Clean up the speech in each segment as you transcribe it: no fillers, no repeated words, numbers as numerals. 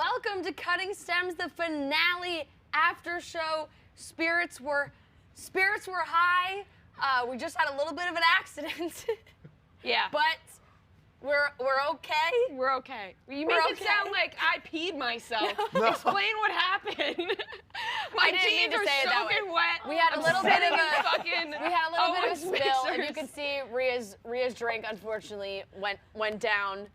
Welcome to Cutting Stems, the finale after show. Spirits were high. We just had a little bit of an accident. Yeah. But we're okay. We're okay. You make it sound like I peed myself. No. Explain what happened. My jeans are soaking wet. We had a little bit of a fucking we had a little bit of a Owen's spill, and you mixers. can see Rhea's drink unfortunately went down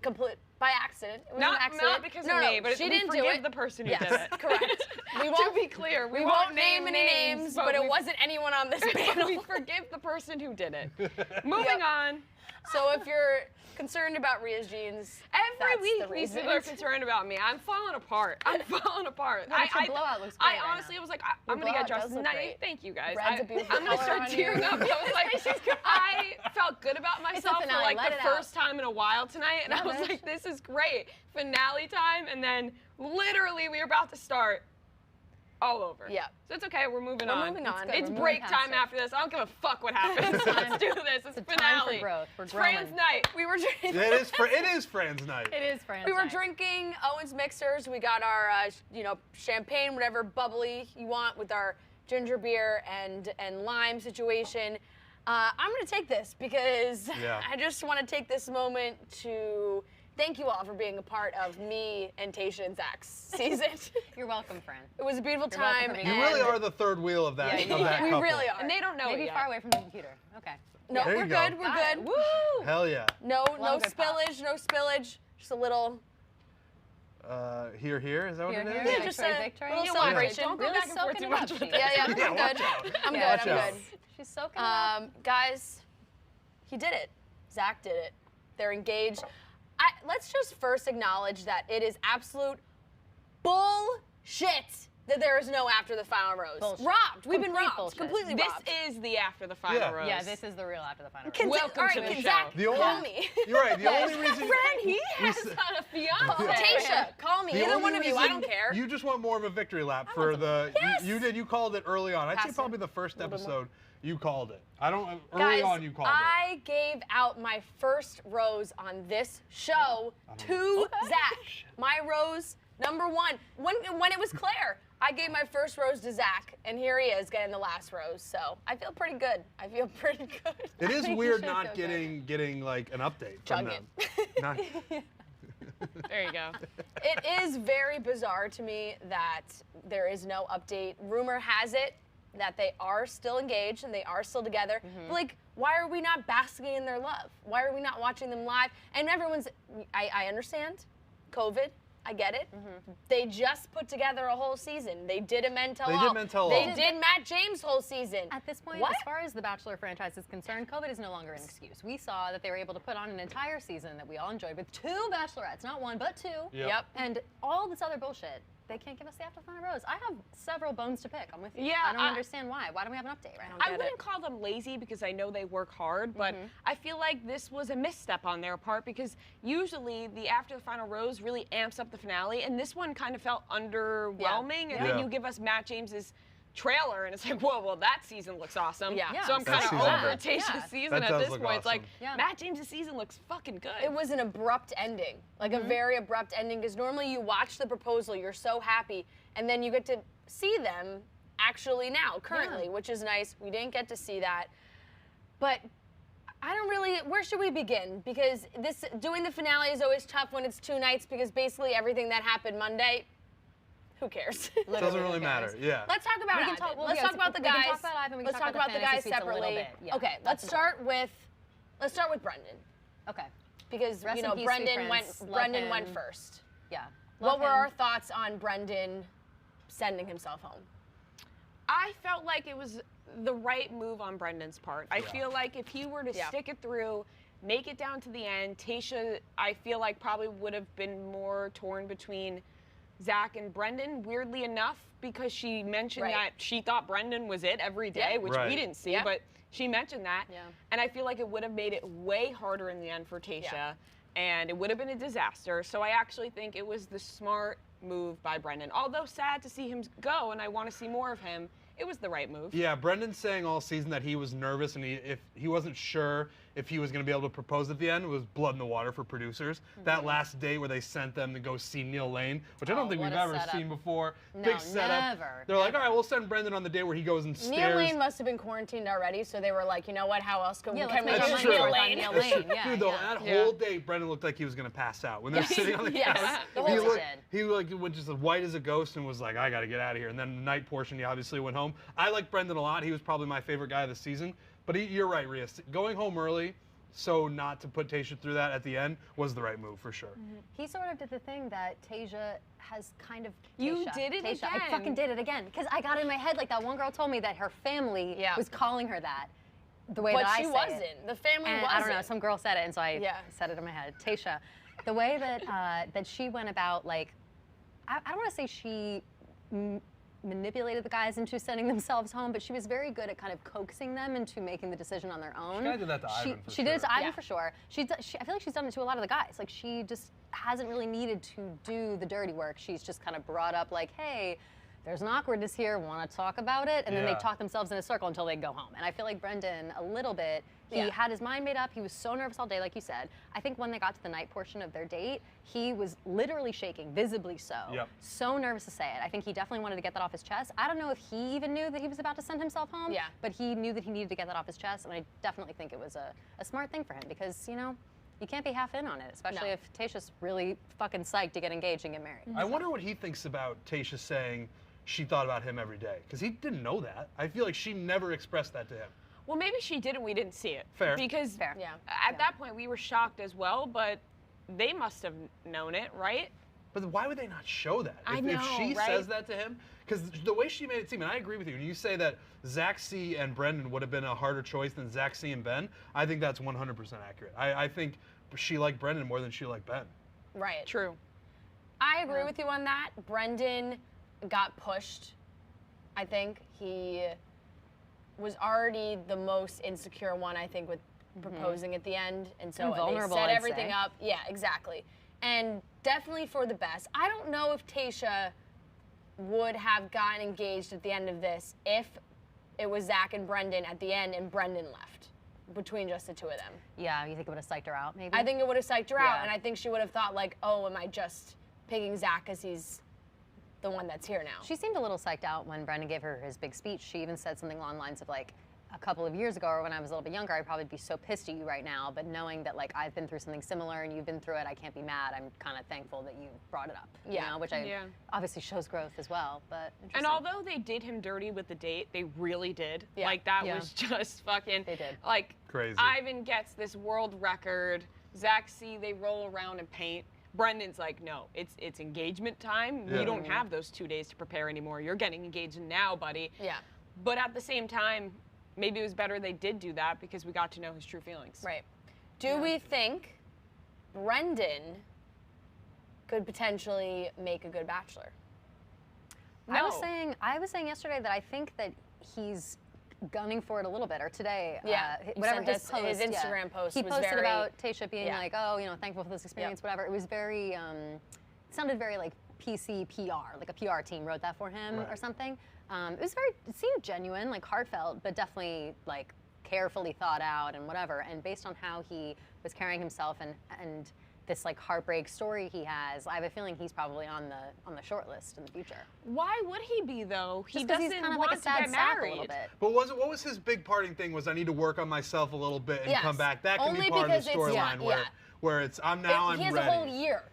complete by accident. It was an accident. Not because of me, but she we didn't do forgive it. the person who Yes, did it. correct. We To won't be clear, we won't name any names, but it we- wasn't anyone on this panel. We forgive the person who did it. Moving on. So if you're concerned about Rhea's jeans, Every that's week the these reason. people are concerned about me. I'm falling apart. I'm falling apart. No, but your blowout looks great I right honestly now. was like, I'm gonna blowout get dressed does look tonight. great. Thank you guys. Red's a beautiful I'm gonna color start on you. tearing up. I was like, I felt good about myself for finale, like let the it first time in a while tonight, and I Yeah, was bitch. like, this is great. Finale time, and then literally we were about to start all over. Yeah. So it's okay. We're moving We're on. moving on. It's We're break moving time past it. after this. I don't give a fuck what happens. Let's do this. It's It's a time finale. for growth. We're It's growing. Fran's night. We were drinking. It is Fran's night. It is Fran's We were night. drinking Owen's mixers. We got our, champagne, whatever bubbly you want, with our ginger beer and lime situation. I'm gonna take this because Yeah. I just want to take this moment to thank you all for being a part of me and Tasha and Zach's season. You're welcome, Fran. It was a beautiful You're welcome time. for being You And- really are the third wheel of that. Yeah, of that we couple. really are. And they don't know Maybe it yet. far away from the computer. Okay. No, There we're you go. good. We're Got it. good. Woo! Hell yeah. No Love a good pop. spillage. No spillage. Just a little. Here, is that what Here, it here, is? Yeah, victory, just a victory. little Yeah, celebration. Don't go Really back and forth soaking too it much up, with she- it. Yeah, I'm Yeah, good. watch out. I'm Yeah, good. watch I'm out. good. She's soaking it up. Guys, he did it. Zach did it. They're engaged. Let's just first acknowledge that it is absolute bullshit that there is no after the final rose. Bullshit. Robbed. We've been Complete robbed. bullshit. Completely This robbed. is the after the final Yeah. rose. Yeah, this is the real after the final. Can- round. Welcome all to right, the can show. Zach The only- call me? You're right. The only reason. Friend, he we has s- a fiance. Tasha, call me. The Either only one of you. I reason- don't care. You just want more of a victory lap for the. Yes! You did. You called it early on. I'd say Passive. probably the first A little bit more. episode. You called it. I don't. Guys, Early on, you called it. I gave out my first rose on this show to Zach. My rose number one. When it was Claire, I gave my first rose to Zach, and here he is getting the last rose. So I feel pretty good. I feel pretty good. It is think you weird should not feel good. getting like an update Chug from it. them. Not- There you go. It is very bizarre to me that there is no update. Rumor has it that they are still engaged and they are still together. But like, why are we not basking in their love? Why are we not watching them live? And everyone's, I understand, COVID, I get it. They just put together a whole season. They did a Men Tell They All. did Men Tell They All. did Matt James' whole season. At this point, What? as far as the Bachelor franchise is concerned, COVID is no longer an excuse. We saw that they were able to put on an entire season that we all enjoyed with 2 Bachelorettes, not 1, but 2. Yep. And all this other bullshit, they can't give us the after the final rose. I have several bones to pick. I'm with you. Yeah, I don't I- understand why. Why don't we have an update right now? I wouldn't call them lazy because I know they work hard, but I feel like this was a misstep on their part because usually the after the final rose really amps up the finale, and this one kind of felt underwhelming. And then Yeah. you give us Matt James's trailer, and it's like, whoa, well that season looks awesome. Yeah. Yeah. So I'm That kind of season over did. Tasha's Yeah. season That at does this look point. It's like awesome. Yeah. Matt James's season looks fucking good. It was an abrupt ending, like a very abrupt ending, because normally you watch the proposal, you're so happy, and then you get to see them actually now, currently, Yeah. which is nice. We didn't get to see that. But I don't really, where should we begin? Because doing the finale is always tough when it's 2 nights, because basically everything that happened Monday, who cares? Doesn't really matter. Yeah. Let's talk about We can Ivan. talk- well, let's yeah, talk about the we can guys. talk about Ivan, we can Let's talk talk about about the the guys fantasy suites a little separately. bit, yeah. Okay, That's let's start with Brendan, Okay. because Rest you in know peace, Brendan sweet went prince. Love Brendan went him. first. Yeah. What Love were him. our thoughts on Brendan sending himself home? I felt like it was the right move on Brendan's part. I feel like if he were to Yeah. stick it through, make it down to the end, Tasha, I feel like probably would have been more torn between Zach and Brendan, weirdly enough, because she mentioned Right. that she thought Brendan was it every day, Yeah. which Right. we didn't see, Yeah. but she mentioned that. Yeah. And I feel like it would have made it way harder in the end for Tasha, Yeah. and it would have been a disaster. So I actually think it was the smart move by Brendan. Although sad to see him go, and I want to see more of him, it was the right move. Yeah, Brendan's saying all season that he was nervous and if he wasn't sure if he was going to be able to propose at the end. It was blood in the water for producers. That last date where they sent them to go see Neil Lane, which I don't think what we've a ever setup. seen before. No, Big setup. never. They're like, all right, we'll send Brendan on the day where he goes and stares. Neil Lane must have been quarantined already, so they were like, you know what? How else can we let's make go our That's to money true. Neil work on Lane? Neil That's true. Lane. Yeah, Dude, though, yeah. that whole day, Brendan looked like he was going to pass out. When they're sitting on the Yes. couch, The whole he time. looked, he like went just as white as a ghost and was like, I got to get out of here. And then the night portion, he obviously went home. I like Brendan a lot. He was probably my favorite guy of the season. But you're right, Rhea. Going home early, so not to put Tayshia through that at the end, was the right move for sure. He sort of did the thing that Tayshia has kind of. You Tayshia, did it Tayshia, again. I fucking did it again because I got in my head like that one girl told me that her family was calling her that. The way But that I she say wasn't. it. The family And wasn't. I don't know. Some girl said it, and so I said it in my head. Tayshia, the way that that she went about, like, I don't want to say she manipulated the guys into sending themselves home, but she was very good at kind of coaxing them into making the decision on their own. She kinda did that to Ivan for She did it to sure. Ivan for sure. I feel like she's done it to a lot of the guys. Like, she just hasn't really needed to do the dirty work. She's just kind of brought up like, hey, there's an awkwardness here, want to talk about it? And then they Yeah. talk themselves in a circle until they go home. And I feel like Brendan, a little bit, he had his mind made up. He was so nervous all day, like you said. I think when they got to the night portion of their date, he was literally shaking, visibly so. Yep. So nervous to say it. I think he definitely wanted to get that off his chest. I don't know if he even knew that he was about to send himself home, but he knew that he needed to get that off his chest. And I definitely think it was a smart thing for him because, you know, you can't be half in on it, especially if Tayshia's really fucking psyched to get engaged and get married. I wonder what he thinks about Tayshia saying she thought about him every day. Because he didn't know that. I feel like she never expressed that to him. Well, maybe she did and we didn't see it. Fair. Because Fair. at that point we were shocked as well, but they must have known it, right? But why would they not show that? I If know, she right? says that to him, because the way she made it seem, and I agree with you, when you say that Zach C and Brendan would have been a harder choice than Zach C and Ben, I think that's 100% accurate. I think she liked Brendan more than she liked Ben. Right. True. I agree with you on that. Brendan got pushed. I think he was already the most insecure one, I think, with proposing at the end. And so And vulnerable, they set I'd everything say. up. Yeah, exactly. And definitely for the best. I don't know if Tayshia would have gotten engaged at the end of this if it was Zach and Brendan at the end and Brendan left between just the two of them. Yeah, you think it would have psyched her out, maybe? I think it would have psyched her out, Yeah. and I think she would have thought like, oh, am I just picking Zach because he's the one that's here now? She seemed a little psyched out when Brendan gave her his big speech. She even said something along the lines of like, a couple of years ago or when I was a little bit younger, I'd probably be so pissed at you right now, but knowing that like I've been through something similar and you've been through it, I can't be mad. I'm kind of thankful that you brought it up, you know, which obviously shows growth as well, but And although they did him dirty with the date, they really did. Yeah. Like that was just fucking, They did. like Crazy. Ivan gets this world record, Zach C, they roll around and paint. Brendan's like, no, it's engagement time. Yeah. You don't have those 2 days to prepare anymore. You're getting engaged now, buddy. Yeah. But at the same time, maybe it was better they did do that because we got to know his true feelings. Right. Do we think Brendan could potentially make a good bachelor? No. I was saying yesterday that I think that he's gunning for it a little bit, or today, Yeah, he whatever sent his us post, his Instagram post he was posted very- about Tayshia being Yeah. like, oh, you know, thankful for this experience, whatever. It was very, it sounded very like PC PR, like a PR team wrote that for him or Right. something. It seemed genuine, like heartfelt, but definitely like carefully thought out and whatever. And based on how he was carrying himself and this like heartbreak story he has, I have a feeling he's probably on the short list in the future. Why would he be though? He Just 'cause doesn't he's kind of want like a to sad get sap a married. little bit. But what was his big parting thing? Was I need to work on myself a little bit and Yes. come back. That can Only be part of because the it's- storyline yeah. where it's I'm He ready. has a whole year.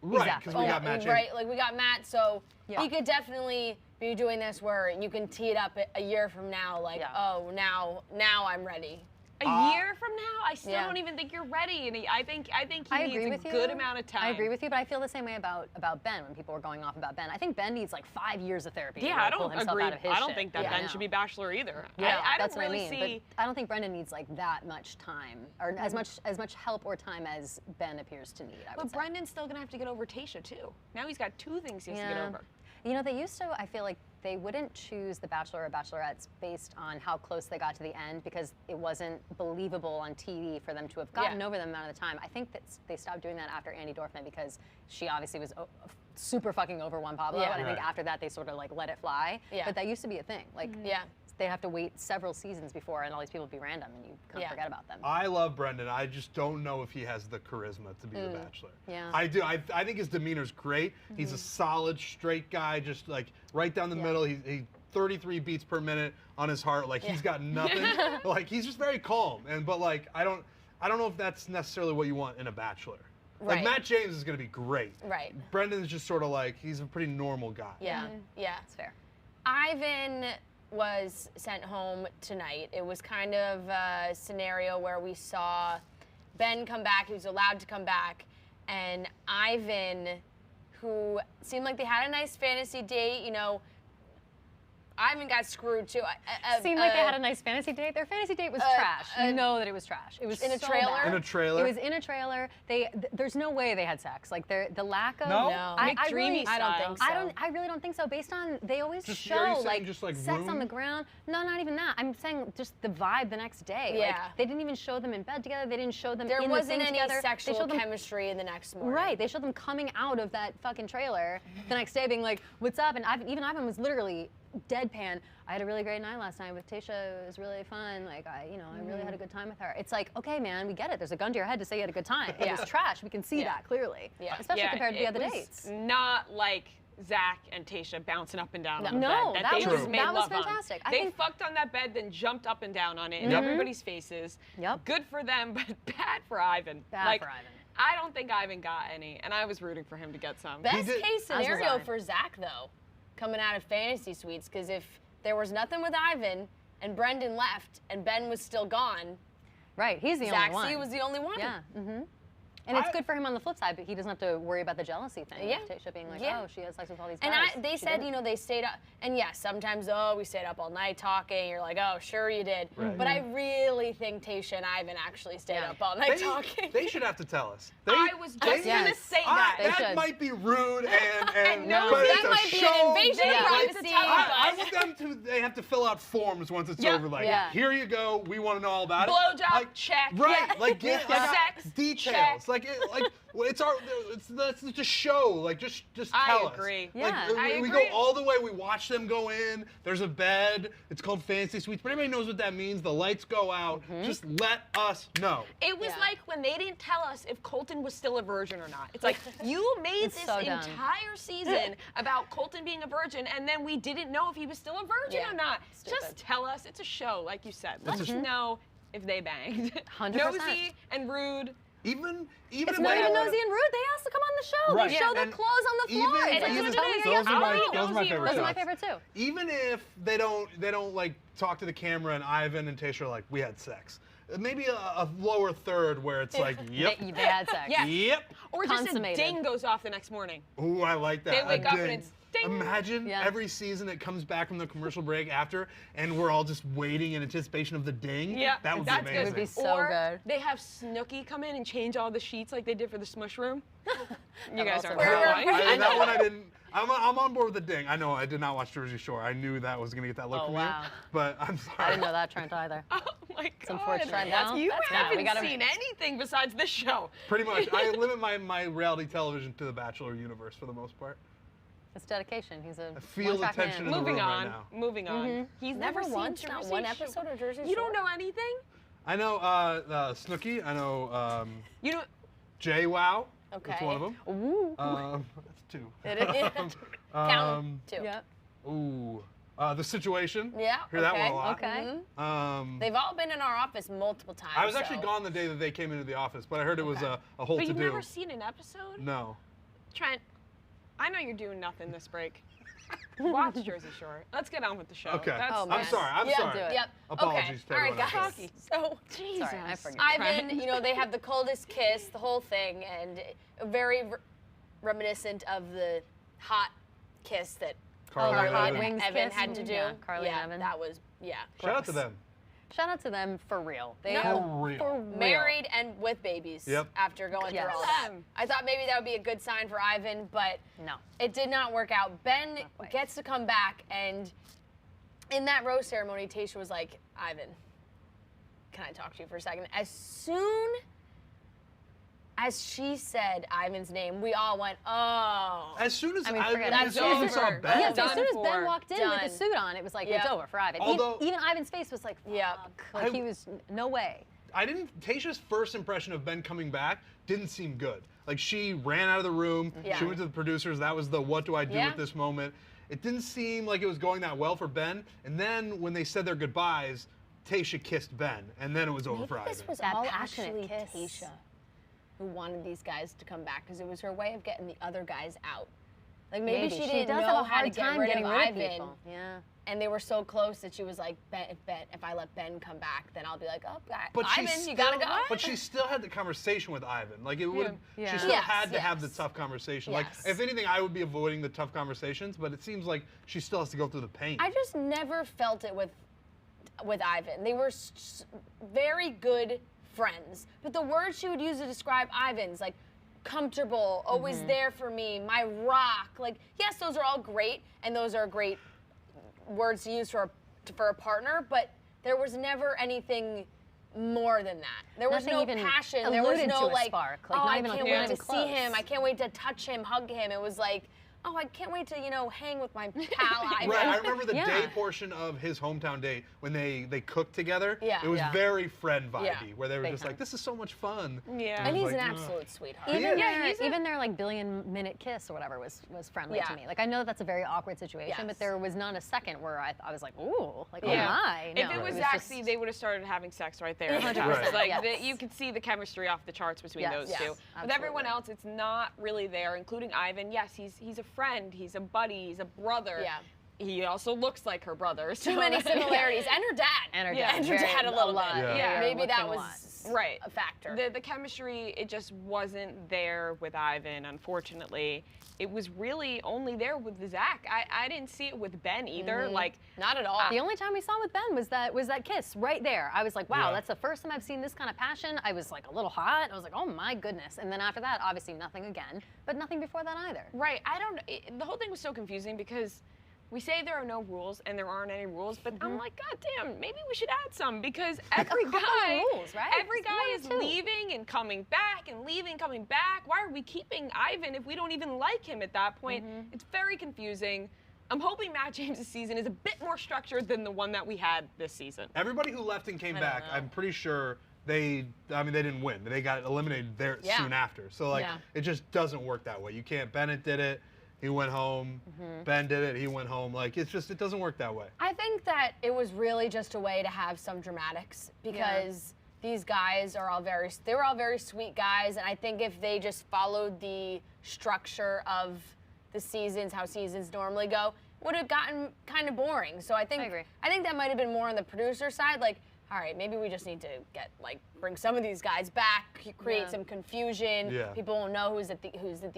Right, Exactly. because we got Matt. Right, like we got Matt, so Yeah. he could definitely be doing this where you can tee it up a year from now, like, oh, now I'm ready. A year from now, I still Yeah. don't even think you're ready. And I think he I needs agree a with you. good amount of time. I agree with you, but I feel the same way about Ben when people were going off about Ben. I think Ben needs like 5 years of therapy. Yeah, to I really pull don't himself agree. Out of his I don't shit. think that Yeah, I Ben know. should be Bachelor either. Yeah, I that's don't what really I mean. see. But I don't think Brendan needs like that much time or as much help or time as Ben appears to need. I would But say. Brendan's still gonna have to get over Tayshia too. Now he's got 2 things he has to get over. You know, they used to, I feel like they wouldn't choose the Bachelor or Bachelorettes based on how close they got to the end because it wasn't believable on TV for them to have gotten over them amount of the time. I think that they stopped doing that after Andy Dorfman because she obviously was super fucking over Juan Pablo, Yeah. and I think Right. after that they sort of like let it fly. Yeah. But that used to be a thing. Like, Yeah. they have to wait several seasons before, and all these people would be random, and you kind of Yeah. forget about them. I love Brendan. I just don't know if he has the charisma to be the Bachelor. Yeah. I do. I think his demeanor's great. He's a solid, straight guy, just like right down the middle. He 33 beats per minute on his heart. Like he's got nothing. Like he's just very calm. But like I don't know if that's necessarily what you want in a Bachelor. Like Right. Matt James is going to be great. Right. Brendan's just sort of like he's a pretty normal guy. Yeah. Yeah. That's fair. Ivan was sent home tonight. It was kind of a scenario where we saw Ben come back. He was allowed to come back. And Ivan, who seemed like they had a nice fantasy date, you know, Ivan got screwed too. Seemed like they had a nice fantasy date. Their fantasy date was trash. You know that it was trash. It was in a so trailer? bad. In a trailer? It was in a trailer. There's no way they had sex. Like the lack of. No? No. I McDreamy really, I don't think so. I really don't think so. Based on they always Just- are you show saying like, just, like, sex on room? the ground. No, not even that. I'm saying just the vibe the next day. Like, Yeah. they didn't even show them in bed together. They didn't show them There in wasn't the thing any together. They sexual showed them chemistry in the next morning. Right, they showed them coming out of that fucking trailer the next day, being like, "What's up?" And even Ivan was literally deadpan. I had a really great night last night with Tasha. It was really fun. Like I really had a good time with her. It's like, okay, man, we get it. There's a gun to your head to say you had a good time. It was trash. We can see that clearly. Yeah. Especially compared to the it other was dates. Not like Zach and Tasha bouncing up and down on the No, bed. that they was- just made that was love on. fantastic. I They think- fucked on that bed, then jumped up and down on it in Yep. everybody's faces. Yep. Good for them, but bad for Ivan. Bad like, for Ivan. I don't think Ivan got any, and I was rooting for him to get some. Best did- case As was scenario I. for Zach, though, coming out of fantasy suites, because if there was nothing with Ivan and Brendan left and Ben was still gone, Right, he's the Zach only C one. was the only one. Yeah. And it's good for him on the flip side, but he doesn't have to worry about the jealousy thing. Yeah. Tasha being like, Yeah. oh, she has sex with all these And guys. they She said, didn't. you know, they stayed up. And yes, sometimes, we stayed up all night talking. You're like, oh, sure you did. Right. But I really think Tasha and Ivan actually stayed Yeah. up all night talking. They should have to tell us. I was just they- gonna Yes. say that. They that should. might be rude and No, but that it's a might be an show. invasion of They have to privacy. tell us. I want them to. They have to fill out forms once it's Yeah. over. Like, Yeah. here you go. We want to know all about it. Blowjob, Like, check. Right. Yeah. Like, get Yeah. like, Sex, details. check. Like, it's our. It's just a show. Like, just I tell us. agree. Like, Yeah. I we go agree. all the way. We watch them go in. There's a bed. It's called fantasy suites. But everybody knows what that means. The lights go out. Just let us know. It was Yeah. like when they didn't tell us if Colton was still a virgin or not. It's like you made It's this so dumb. entire season about Colton being a virgin, and then we didn't know if he was still a virgin Yeah. or not. Stupid. Just tell us. It's a show, like you said. Let us a- know if they banged. 100%. Nosy and rude. Even It's when not they even were- nosy and rude. They asked to come on the show. Right. They show their And clothes on the floor. even- It's even- just telling you those are my- I'll be those are my nosy and favorite Those are my shots. favorite too. Even if they don't like talk to the camera and Ivan and Tasha are like, we had sex. Maybe a lower third where it's like, yep, They had sex. Yeah. yep. Or just Consummated. a ding goes off the next morning. Ooh, I like that. They A wake up and ding. it's ding. Imagine Yeah. every season it comes back from the commercial break after, and we're all just waiting in anticipation of the ding. Yeah, that would be that's amazing. good. It would be so or good. they have Snooki come in and change all the sheets like they did for the Smush Room. You guys also aren't been gonna No, Right. lie. that one I didn't. I'm on board with the ding. I know I did not watch Jersey Shore. I knew that was gonna get that look Oh, from wow. you, but I'm sorry. I didn't know that trend either. Oh my god. It's unfortunate. That's- No, you that's not- haven't we gotta- seen anything besides this show. Pretty much, I limit my reality television to the Bachelor universe for the most part. It's dedication. He's a I feel the one-track tension man. in the Moving room right on. now. Moving on. He's never seen once, not Jersey one Shore. episode of Jersey You don't Shore? know anything? I know Snooki. I know You know Jay Wow. Okay. That's one of them. Ooh. That's two. It is. Count two. Yep. Ooh. The Situation. Yeah, Hear that one okay. a lot. Okay. They've all been in our office multiple times. I was actually so- gone the day that they came into the office, but I heard it was a whole but to you've do. never seen an episode? No. Trent, I know you're doing nothing this break. Watch Jersey Shore. Let's get on with the show. Okay. That's, Oh, I'm man. sorry. I'm Yeah, sorry. do it. Yep. Apologies to okay. All right, everyone else. guys. So, Jesus. Sorry, I forget. Ivan, you know, they have the coldest kiss, the whole thing, and very reminiscent of the hot kiss that Carly Oh, and the hot Evan. wings Evan kiss? had to do. Yeah, Carly and yeah, Evan. that was, yeah. Shout out to them. Shout out to them for real. They No. are For real. For real. Married and with babies Yep. after going Yes. through all that. Them. I thought maybe that would be a good sign for Ivan, but No. it did not work out. Ben Not quite. gets to come back, and in that rose ceremony, Tasha was like, Ivan, can I talk to you for a second? As soon as she said Ivan's name, we all went, oh. As soon as forget it. as soon as we saw Over. Ben, Yeah, so as Done soon as for. Ben walked in with Done. the suit on, it was like, Yep. it's over for Ivan. Although- even Ivan's face was like, fuck. Yep. Like he was, no way. Tayshia's first impression of Ben coming back didn't seem good. Like, she ran out of the room, Yeah. she went to the producers, that was the what do I do Yeah. with this moment. It didn't seem like it was going that well for Ben, and then when they said their goodbyes, Tayshia kissed Ben, and then it was over for Maybe this Ivan. was That all passionate actually kiss. Tayshia who wanted these guys to come back because it was her way of getting the other guys out. Like maybe she didn't does know have a how to hard get time rid getting of rid of Ivan, people. Yeah. and they were so close that she was like, if I let Ben come back, then I'll be like, oh, But she Ivan, still, you gotta go. But she still had the conversation with Ivan. Like, it would. Yeah. She still Yes, had to have the yes. tough conversation. Yes. Like, if anything, I would be avoiding the tough conversations. But it seems like she still has to go through the pain. I just never felt it with Ivan. They were very good friends, but the words she would use to describe Ivan's like comfortable, always there for me, my rock. Like, yes, those are all great, and those are great words to use for a partner, but there was never anything more than that. There was Nothing no even passion. There was alluded no to a like, spark, like, oh, not I even, like, can't not wait to even see him. close. I can't wait to touch him, hug him. It was like, oh, I can't wait to, hang with my pal Ivan. Right, I remember the Yeah. day portion of his hometown date when they cooked together. Yeah. It was Yeah. very friend vibey, Yeah. where they were Big just time. like, "This is so much fun." Yeah. And I he's was an like, absolute sweetheart. He Even is. their, he's a- even their like billion-minute kiss or whatever was friendly Yeah. to me. Like I know that's a very awkward situation, Yes. but there was not a second where I was like, ooh, like Yeah. oh my. If No, it was just- Zaxi, they would have started having sex right there. 100%, Like yes. you could see the chemistry off the charts between Yes. those Yes, two. With everyone absolutely. else, it's not really there, including Ivan. Yes, he's a friend, he's a buddy, he's a brother. Yeah. He also looks like her brother. Too many similarities. And her dad. And her Yeah. dad. And her very- dad a little lot. bit. Yeah. Yeah. Maybe that looking a lot. was Right. a factor. The chemistry, it just wasn't there with Ivan, unfortunately. It was really only there with Zach. I didn't see it with Ben either. Like, Not at all. The only time we saw with Ben was that kiss right there. I was like, wow, Yeah. that's the first time I've seen this kind of passion. I was like a little hot. I was like, oh my goodness. And then after that, obviously nothing again, but nothing before that either. right, the whole thing was so confusing because we say there are no rules and there aren't any rules, but I'm like, God damn, maybe we should add some because every couple of guy, rules, right? every Just guy one or is two. leaving and coming back and leaving, coming back. Why are we keeping Ivan if we don't even like him at that point? It's very confusing. I'm hoping Matt James' season is a bit more structured than the one that we had this season. Everybody who left and came I don't back, know. I'm pretty sure they didn't win. They got eliminated there Yeah. soon after. So like, Yeah. it just doesn't work that way. You can't. Bennett did it. He went home. Ben did it. He went home. Like, it doesn't work that way. I think that it was really just a way to have some dramatics because these guys are they were all very sweet guys, and I think if they just followed the structure of the seasons, how seasons normally go, would have gotten kind of boring. So I agree. think that might have been more on the producer side, like, all right, maybe we just need to bring some of these guys back, create Yeah. some confusion. Yeah. People won't know who's at the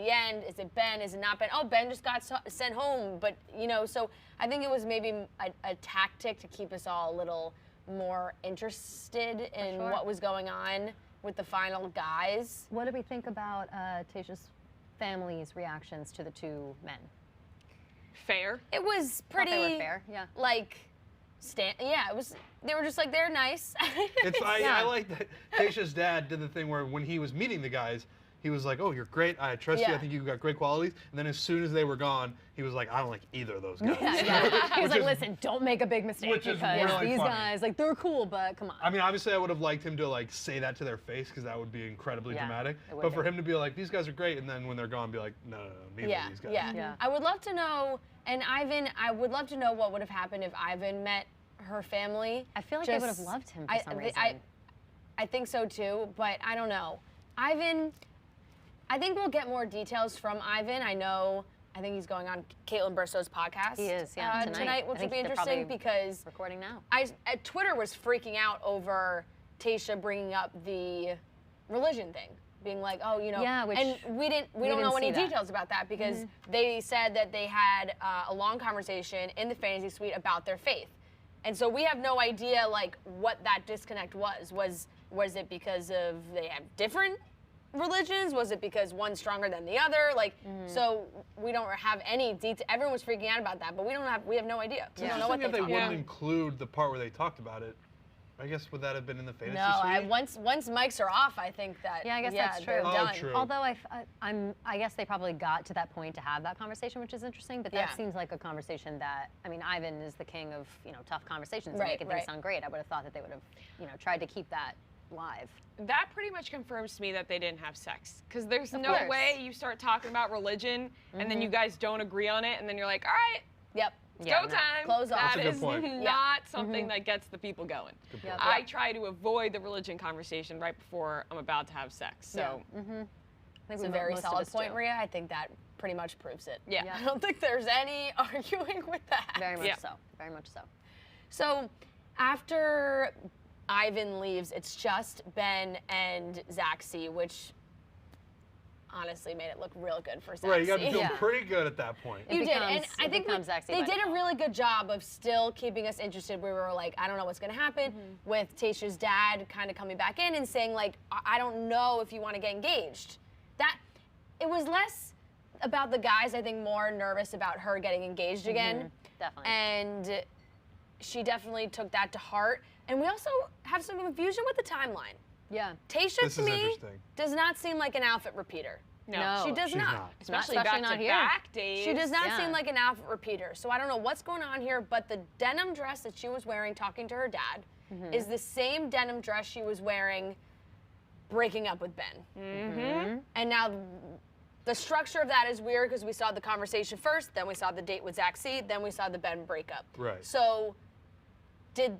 end. Is it Ben? Is it not Ben? Oh, Ben just got sent home. But so I think it was maybe a tactic to keep us all a little more interested in sure. what was going on with the final guys. What did we think about Tasha's family's reactions to the two men? Fair. It was Thought pretty they were fair, yeah. it was. They were just like, they're nice. I Yeah. like that Tayshia's dad did the thing where when he was meeting the guys, he was like, "Oh, you're great. I trust you. Yeah. I think you've got great qualities." And then as soon as they were gone, he was like, "I don't like either of those guys." He was Which like, is- listen, don't make a big mistake which is because really these funny. guys, like, they're cool, but come on. I mean, obviously, I would have liked him to say that to their face because that would be incredibly Yeah, dramatic. it would But for be. him to be like, "These guys are great," and then when they're gone, be like, "No, neither Yeah, of these guys." yeah, Yeah. I would love to know, and Ivan, I would love to know what would have happened if Ivan met her family. I feel like they would have loved him for some reason. I think so too, but I don't know. Ivan, I think we'll get more details from Ivan. I think he's going on Caitlin Burstow's podcast. He is, yeah, tonight. which I will think be they're interesting probably because Recording now. Twitter was freaking out over Tayshia bringing up the religion thing, being like, oh, Yeah, which and we don't didn't know see any that. details about that because they said that they had a long conversation in the fantasy suite about their faith, and so we have no idea what that disconnect was. Was it because of they have different religions? Was it because one's stronger than the other? So we don't have any detail. Everyone was freaking out about that, but we have no idea. We don't know what Interesting they if they talked wouldn't about. include the part where they talked about it. I guess would that have been in the fantasy No, suite? once mics are off, I think that Yeah, I guess that's they're true. Oh, done. true. Although I guess they probably got to that point to have that conversation, which is interesting. But that Yeah. seems like a conversation that, I mean, Ivan is the king of tough conversations and Right, making right. things sound great. I would have thought that they would have tried to keep that live. That pretty much confirms to me that they didn't have sex. Because there's Of no course. way you start talking about religion and then you guys don't agree on it, and then you're like, all right, Yep. Yeah, go no. time. Close off. That That's a good is point. not something that gets the people going. Good Yep. point. I try to avoid the religion conversation right before I'm about to have sex. So I think It's a we very most of solid us point, do. Maria. I think that pretty much proves it. yeah. Yeah. I don't think there's any arguing with that. Very much Yeah. so. Very much so. So after Ivan leaves, it's just Ben and Zach C, which honestly made it look real good for Zach Right, you got to C. feel Yeah. pretty good at that point. It You did, and becomes- I it think becomes Zach C they by did a default. really good job of still keeping us interested. We were like, I don't know what's going to happen, with Tasha's dad kind of coming back in and saying like, I don't know if you want to get engaged. That it was less about the guys. I think more nervous about her getting engaged again, Definitely. and she definitely took that to heart. And we also have some confusion with the timeline. Yeah. Tasha This to is me interesting. does not seem like an outfit repeater. No. She does She's not. not. Especially especially back not to here. back days. She does not Yeah. seem like an outfit repeater. So I don't know what's going on here, but the denim dress that she was wearing talking to her dad is the same denim dress she was wearing breaking up with Ben. And now the structure of that is weird because we saw the conversation first, then we saw the date with Zach C, then we saw the Ben breakup. Right. So did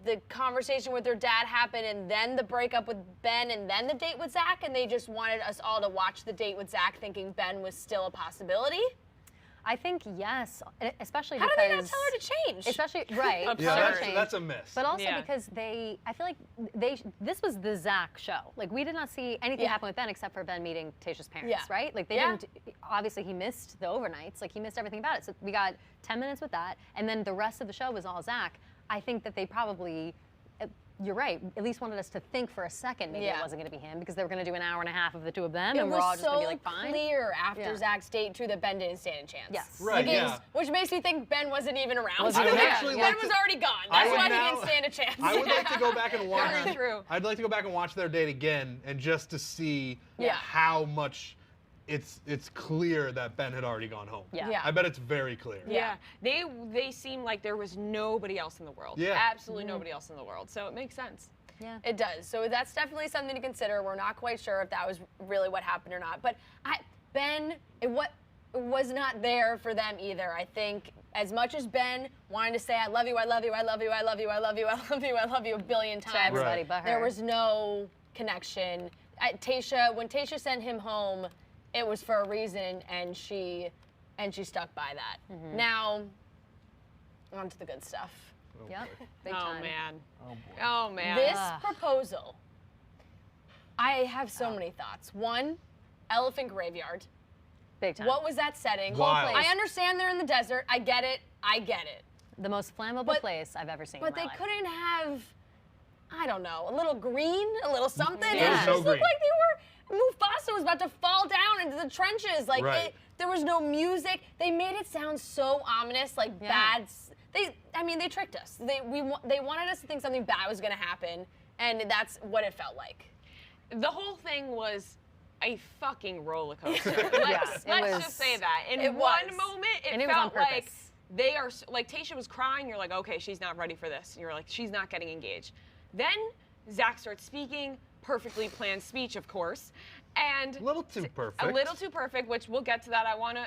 the conversation with her dad happen and then the breakup with Ben and then the date with Zach, and they just wanted us all to watch the date with Zach thinking Ben was still a possibility? I think yes, especially How because do they not tell her to change? especially right. Absurd. Yeah, tell her to that's, change. that's a miss. But also Yeah. because I feel like this was the Zach show. Like we did not see anything Yeah. happen with Ben except for Ben meeting Tasha's parents, Yeah. right? Like they Yeah. didn't. Obviously, he missed the overnights. Like he missed everything about it. So we got 10 minutes with that, and then the rest of the show was all Zach. I think that they probably. You're right. At least wanted us to think for a second maybe Yeah. it wasn't going to be him because they were going to do an hour and a half of the two of them, it and we're all was just going so to be like, fine. clear after Yeah. Zach's date too that Ben didn't stand a chance. Yes. Right, Like, yeah. which makes me think Ben wasn't even around. Wasn't I would even actually Ben like was to- already gone. I That's would why now- he didn't stand a chance. I would like to go back and watch. Very true. I'd like to go back and watch their date again, and just to see Yeah. how much it's clear that Ben had already gone home. Yeah. Yeah. I bet it's very clear. Yeah, they seemed like there was nobody else in the world. Yeah. Absolutely nobody else in the world. So it makes sense. Yeah. It does. So that's definitely something to consider. We're not quite sure if that was really what happened or not. But Ben, it was not there for them either. I think as much as Ben wanted to say, I love you, I love you, I love you, I love you, I love you, I love you, I love you a billion To times, everybody Right. but her. there was no connection. When Tasha sent him home, it was for a reason, and she stuck by that. Now, on to the good stuff. Oh, Yep. boy. Big Oh time. man. Oh boy. Oh man. This Ugh. proposal, I have so many thoughts. One, elephant graveyard. Big time. What was that setting? Wild. I understand they're in the desert. I get it. The most flammable But- place I've ever seen. But in my they life. couldn't have, I don't know, a little green, a little something. Yeah. It There's just no looked green. like Mufasa was about to fall down into the trenches. Like Right. there was no music. They made it sound so ominous, like Yeah. bad. They tricked us. They wanted us to think something bad was going to happen, and that's what it felt like. The whole thing was a fucking roller coaster. Yeah, Let's it was- just say that. In It one was. moment, And it it was on felt like purpose. they are like Tasha was crying. You're like, okay, she's not ready for this. You're like, she's not getting engaged. Then Zach starts speaking, perfectly planned speech, of course, and A little too perfect. a little too perfect. Which we'll get to that. I want to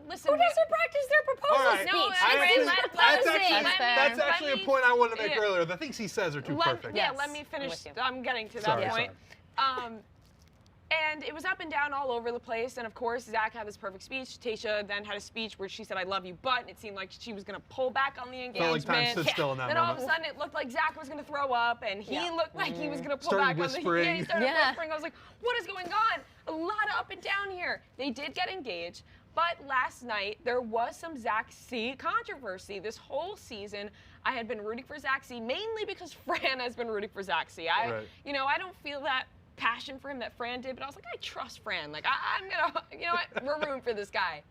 listen. Who doesn't practice their proposal All right. speech? No, It's I actually- let that's us actually, see. That's fair. that's actually a point I wanted to make yeah. earlier. The things he says are too perfect. Yeah, Yes, let me I'm finish. with you. I'm getting to that Sorry, point. And it was up and down all over the place. And of course, Zach had this perfect speech. Tasha then had a speech where she said, I love you, but it seemed like she was going to pull back on the engagement. Felt like time stood still in that Then all of moment. a sudden, it looked like Zach was going to throw up, and he Yeah. looked like he was going to pull Started back whispering. on the he started Yeah. whispering. I was like, what is going on? A lot of up and down here. They did get engaged. But last night, there was some Zach C controversy. This whole season, I had been rooting for Zach C, mainly because Fran has been rooting for Zach C. Right. I don't feel that passion for him that Fran did, but I was like, I trust Fran. Like, I'm gonna, we're rooting for this guy.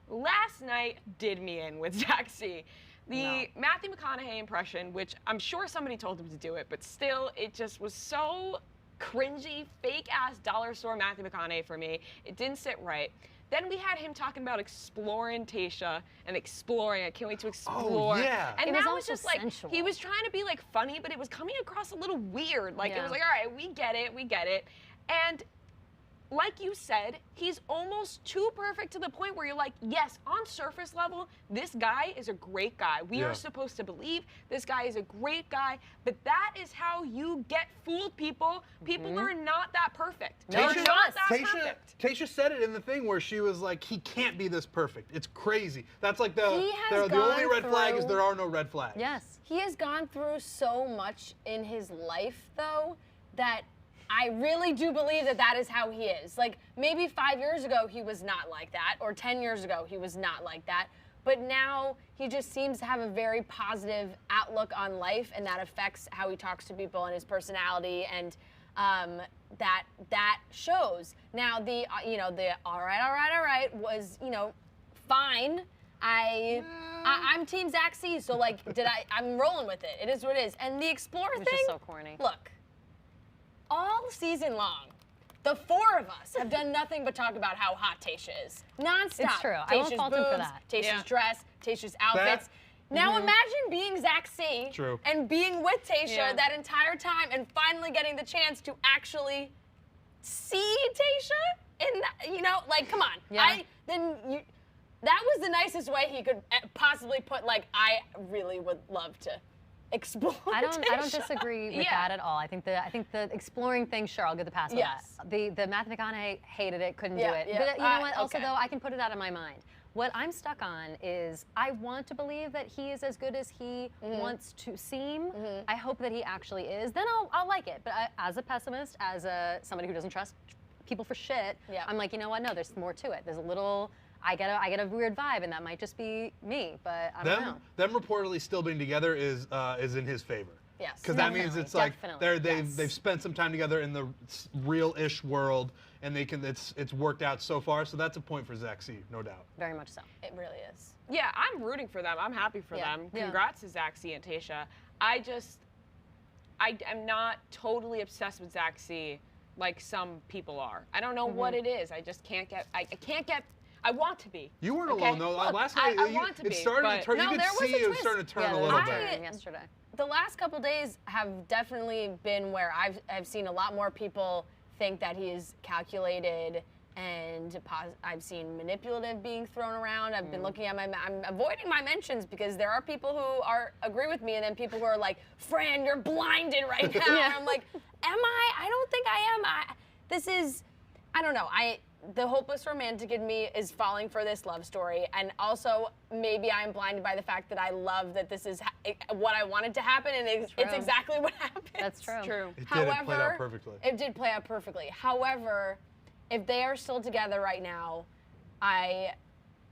Last night did me in with Zach C. The Matthew McConaughey impression, which I'm sure somebody told him to do it, but still, it just was so cringy, fake-ass dollar store Matthew McConaughey for me. It didn't sit right. Then we had him talking about exploring Tayshia and exploring. I can't wait to explore. Oh, yeah. And It that was was also just like, sensual. he was trying to be like funny, but it was coming across a little weird. Like, it was Yeah. like, all right, we get it, we get it. And like you said, he's almost too perfect to the point where you're like, yes, on surface level, this guy is a great guy. We Yeah. are supposed to believe this guy is a great guy, but that is how you get fooled, people. People are not that perfect. No, They're it's not that Tayshia, perfect. Tayshia said it in the thing where she was like, he can't be this perfect. It's crazy. That's like the He has the only gone red flag is through- there are no red flags. Yes. He has gone through so much in his life, though, that I really do believe that that is how he is. Like, maybe 5 years ago he was not like that, or 10 years ago he was not like that. But now he just seems to have a very positive outlook on life, and that affects how he talks to people and his personality, and that shows. Now, the all right was, fine. I'm Team Zach C, so like, I'm rolling with it. It is what it is. And the Explorer It was thing, just so corny. look, all season long, the four of us have done nothing but talk about how hot Tayshia is. Nonstop. It's true. I won't Tayshia's fault him for boobs, that. Tayshia's Yeah. dress, Tayshia's outfits. Now imagine being Zach C True. and being with Tayshia Yeah. that entire time and finally getting the chance to actually see Tayshia in that, like, come on. Yeah. That was the nicest way he could possibly put, like, I really would love to explore I don't Tayshia. disagree with Yeah. that at all. I think the exploring thing, sure, I'll give the pass on Yes. that. The Matthew McConaughey hated it, couldn't Yeah, do it. yeah. But you know what? Also, Okay. though, I can put it out of my mind. What I'm stuck on is I want to believe that he is as good as he wants to seem. I hope that he actually is. Then I'll like it. But as a pessimist, as somebody who doesn't trust people for shit, Yeah. I'm like, you know what? No, there's more to it. There's a little. I get a weird vibe, and that might just be me. But I don't know. Them reportedly still being together is in his favor. Yes. Because that means Definitely, it's like definitely, they've spent some time together in the real-ish world, and it's worked out so far. So that's a point for Zach C, no doubt. Very much so. It really is. Yeah, I'm rooting for them. I'm happy for Yeah. them. Yeah. Congrats to Zach C and Tayshia. I am not totally obsessed with Zach C like some people are. I don't know what it is. I just can't get. I can't get. I want to be. You weren't okay? alone though. Look, Last I night want to it be, started but to turn. No, You could there was see a it was twist. starting to turn Yeah, a there little was a bit. turn yesterday. The last couple days have definitely been where I've seen a lot more people think that he is calculated, and I've seen manipulative being thrown around. I've been looking at I'm avoiding my mentions because there are people who agree with me, and then people who are like, Fran, you're blinded right now. And I'm like, am I? I don't think I am. I don't know. The hopeless romantic in me is falling for this love story, and also maybe I'm blinded by the fact that I love that this is what I wanted to happen, and it's True. exactly what happened. That's true. True. It did. It played out perfectly. It did play out perfectly. However, if they are still together right now, I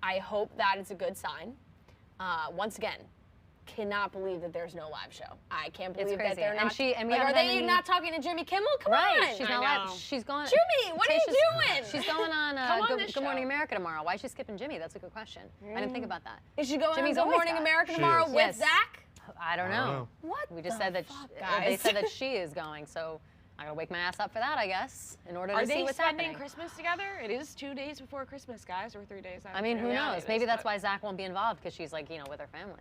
hope that is a good sign. Once again, cannot believe that there's no live show. I can't believe that crazy. they're And not. we like, haven't are had they any- not talking to Jimmy Kimmel? Come Right, on. she's I not know. live. She's gone. Jimmy, what are you doing? She's going on Come on Good, this Good Morning show. America tomorrow. Why is she skipping Jimmy? That's a good question. I didn't think about that. Is she going Jimmy's on Good always Morning got- America She tomorrow is. with Yes. Zach? I don't I don't know. know. What We just the said that fuck, they guys? said that she is going, so I gotta wake my ass up for that, I guess, in order Are to see they what's spending happening. Christmas together? It is 2 days before Christmas, guys, or 3 days. I mean, who Yeah, knows? it Maybe is, that's but why Zach won't be involved because she's like, with her family.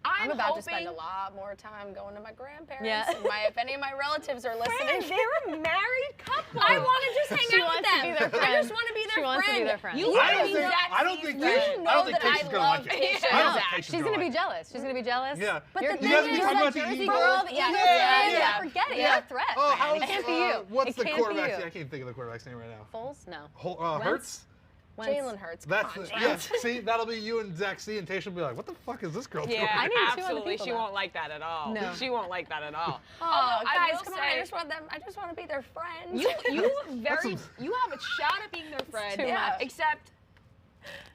I'm about hoping, to spend a lot more time going to my grandparents. Yeah. And if any of my relatives are listening, Fran, they're a married couple. I want to just hang She out with wants to them. be their I friend. just want to be their She friend. wants to be their friend. You I wanna don't be think. Zach I don't C's think. friend. Tayshia- You I don't know think that I Tayshia's gonna love like it. Tayshia I don't and think Zach. Tayshia's She's gonna be jealous. She's gonna be jealous. Yeah. But You're- the You guys thing be is, talking that about the Jersey Eagles? girl, Yeah, forget it. Yeah. You're a threat. Oh, Fran. how's It can't be you. what's It the can't be quarterback's you. name? I can't think of the quarterback's name right now. Foles? No. Hurts. Wentz. Jalen Hurts. That's Come on, yeah. Trent. See, that'll be you and Zach C, and Tayshia will be like, "What the fuck is this girl doing?" Yeah, I need 200 absolutely. people, She though. won't like that at all. No. She won't like that at all. Oh, Although, I guys, will come on! say, I just want to be their friend. you you have a shot at being their friend. too much. Except,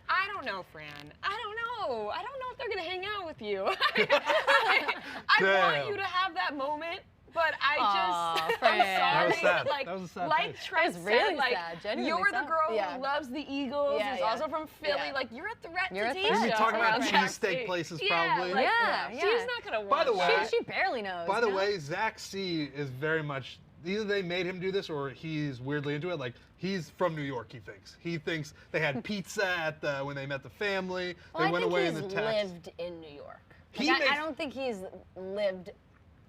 I don't know, Fran. I don't know if they're gonna hang out with you. I want Damn. you to have that moment But I just, Fran. I'm sorry. That was sad. Like, That was a sad like face. Trent That was really said, like, sad, genuinely you're the sad. girl Yeah. who loves the Eagles, Yeah, who's yeah. also from Philly. Yeah. Like, you're a threat You're a to threat. Tisha. You'd be talking about around cheesesteak backstage. places, Yeah, probably. like, Yeah, She's yeah. not gonna By the want way- that. She barely knows. By the you know? way, Zach C is very much either they made him do this or he's weirdly into it. Like he's from New York. He thinks they had pizza at the when they met the family. Well, they I went think away he's in the taxi. lived in New York. He Like, makes- I don't think he's lived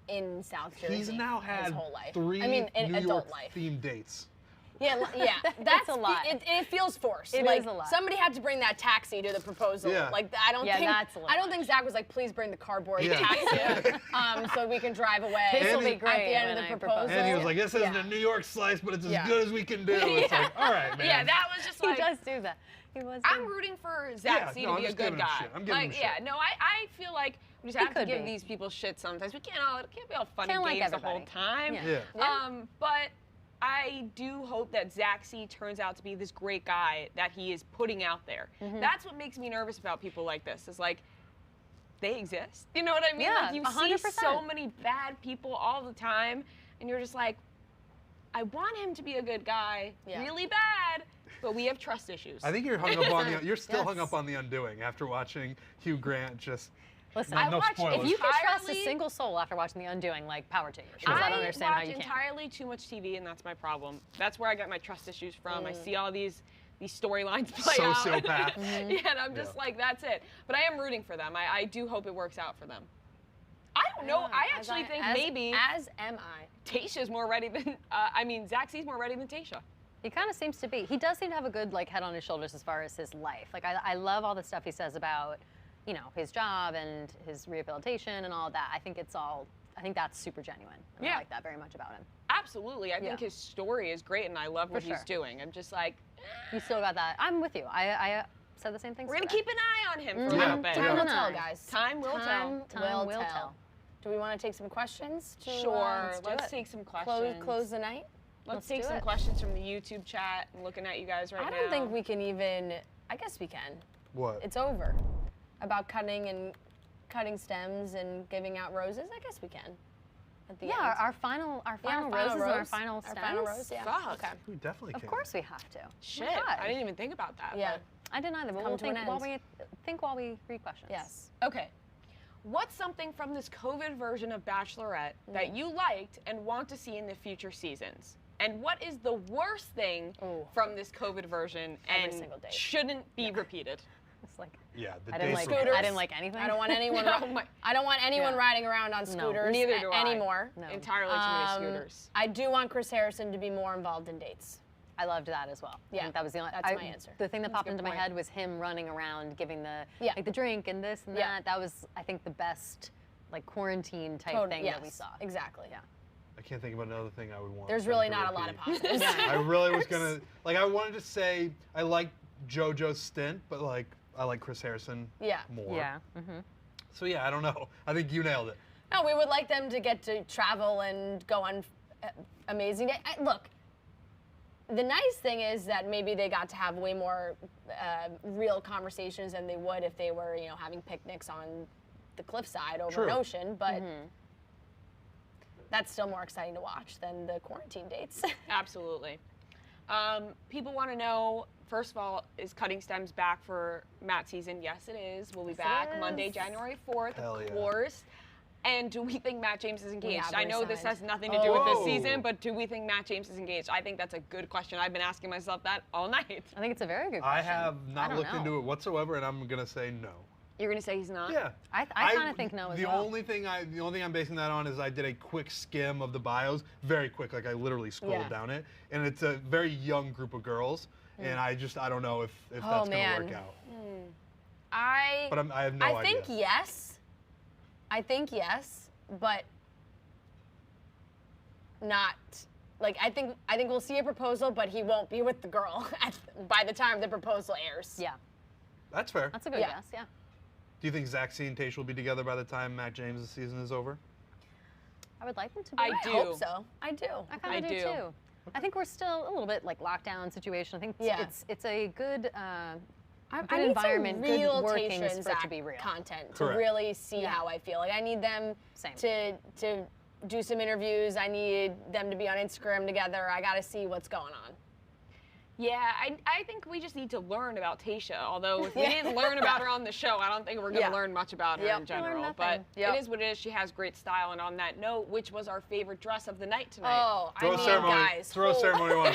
in South Jersey He's now his had whole life. 3 I mean, in New adult York life. themed dates. Yeah, yeah. That's a lot. It feels forced. It like, is a lot. Somebody had to bring that taxi to the proposal. Yeah. Like I don't Yeah, think that's a lot. I don't think Zach was like, please bring the cardboard Yeah. taxi, so we can drive away. This will And be he- great at the end when of I the propose. proposal. And he was like, "This isn't Yeah. a New York slice, but it's as Yeah. good as we can do." It's like, all right, man. Yeah, that was just He like. does do that. He was. I'm rooting for Zach Yeah, C no, to I'm be a just good giving him guy. shit. I'm giving him Like, yeah, shit. no, I feel like we just have to could give be. these people shit sometimes. It can't be all fun Can't and like games the whole everybody. time. Yeah. Yeah. But I do hope that Zach C turns out to be this great guy that he is putting out there. That's what makes me nervous about people like this. Is like they exist. You know what I mean? Yeah, like you 100%. see so many bad people all the time, and you're just like, I want him to be a good guy, Yeah. really bad, but we have trust issues. I think you're hung up on the. You're still hung Yes. up on the Undoing after watching Hugh Grant just. Listen, No, no watched- spoilers. if you can trust a entirely- single soul after watching The Undoing, like power to you. Sure. Because I don't understand how watch you can. entirely too much TV, and that's my problem. That's where I get my trust issues from. I see all these storylines play out. Sociopath. Yeah, and I'm just Yeah. like, that's it. But I am rooting for them. I do hope it works out for them. I don't know. I actually think maybe As am I. Tasha's more ready than. Zach C's more ready than Tasha. He kind of seems to be. He does seem to have a good like head on his shoulders as far as his life. Like I love all the stuff he says about, you know, his job and his rehabilitation and all of that. I think that's super genuine. And Yeah. I like that very much about him. Absolutely. I think Yeah. his story is great, and I love what For he's sure. doing. I'm just like, You still got that. I'm with you. I said the same things. we're gonna today. keep an eye on him for a Yeah. little bit. Time will Yeah. tell, guys. Time will tell. Time will tell. Do we want to take some questions? Sure. do Let's it. take some questions. Close the night. Let's take do some it. questions from the YouTube chat. I'm looking at you guys right now. I don't think we can even. I guess we can. What? It's over. About cutting stems and giving out roses. I guess we can. At the Yeah, end. our final Yeah, roses and our rose. final stems. Our final rose. Yeah. Fuck. Okay. We definitely Of can. course we have to. Shit. Oh my God. I didn't even think about that. Yeah. I didn't either, but come we'll to an think while we read questions. Yes. but- okay. What's something from this COVID version of Bachelorette that you liked and want to see in the future seasons? And what is the worst thing Ooh. from this COVID version Every and single date. shouldn't be repeated? It's like Yeah, the I didn't dates like were Scooters. I didn't like anything. I don't want anyone. Oh my- I don't want anyone Yeah. riding around on scooters Neither do I. anymore. No. Entirely too many scooters. I do want Chris Harrison to be more involved in dates. I loved that as well. I Yeah, think that was the only. that's my answer. The thing that That's a popped good into my point. head was him running around giving the Yeah. like the drink and this and Yeah. that. That was I think the best like quarantine type Totally, thing yes, that we saw. Exactly. Yeah. I can't think of another thing I would want. There's them really to not a lot of repeat. positives. I really was gonna I wanted to say I like JoJo's stint, but like I like Chris Harrison Yeah. more. Yeah. Mm-hmm. So yeah, I don't know. I think you nailed it. No, we would like them to get to travel and go on amazing day. Look, the nice thing is that maybe they got to have way more real conversations than they would if they were, having picnics on the cliffside over True. an ocean. But that's still more exciting to watch than the quarantine dates. Absolutely. People want to know, first of all, is Cutting Stems back for Matt season? Yes, it is. We'll be Yes, it back Monday, is. January 4th, Hell of yeah. course. And do we think Matt James is engaged? have I know this resigned. has nothing to do with this Oh. season, but do we think Matt James is engaged? I think that's a good question. I've been asking myself that all night. I think it's a very good I question. have not don't looked know. into it whatsoever, and I'm gonna say no. You're going to say he's not? Yeah. I kind of think no as the well. only thing I'm basing that on is I did a quick skim of the bios, very quick, like I literally scrolled Yeah. down it, and it's a very young group of girls, and I don't know if that's Oh, gonna man. work out. I But I have no idea. think yes. I think yes, but not like I think we'll see a proposal, but he won't be with the girl by the time the proposal airs. Yeah, That's fair. that's a good Yeah. guess. Yeah. Do you think Zach C and Taysh will be together by the time Matt James' season is over? I would like them to be. I I do. hope so. I do. I kind I of do do. too. I think we're still a little bit like lockdown situation. I think Yeah. it's a good I good need environment, some good real workings Tasha and for it to Zach be real. content to Correct. really see Yeah. how I feel. Like I need them Same. to do some interviews. I need them to be on Instagram together. I got to see what's going on. Yeah, I think we just need to learn about Tayshia. Although if we didn't learn about her on the show, I don't think we're going to learn much about her in general. But it is what it is. She has great style. And on that note, which was our favorite dress of the night tonight? Oh, Rose ceremony. guys. It's the rose ceremony one.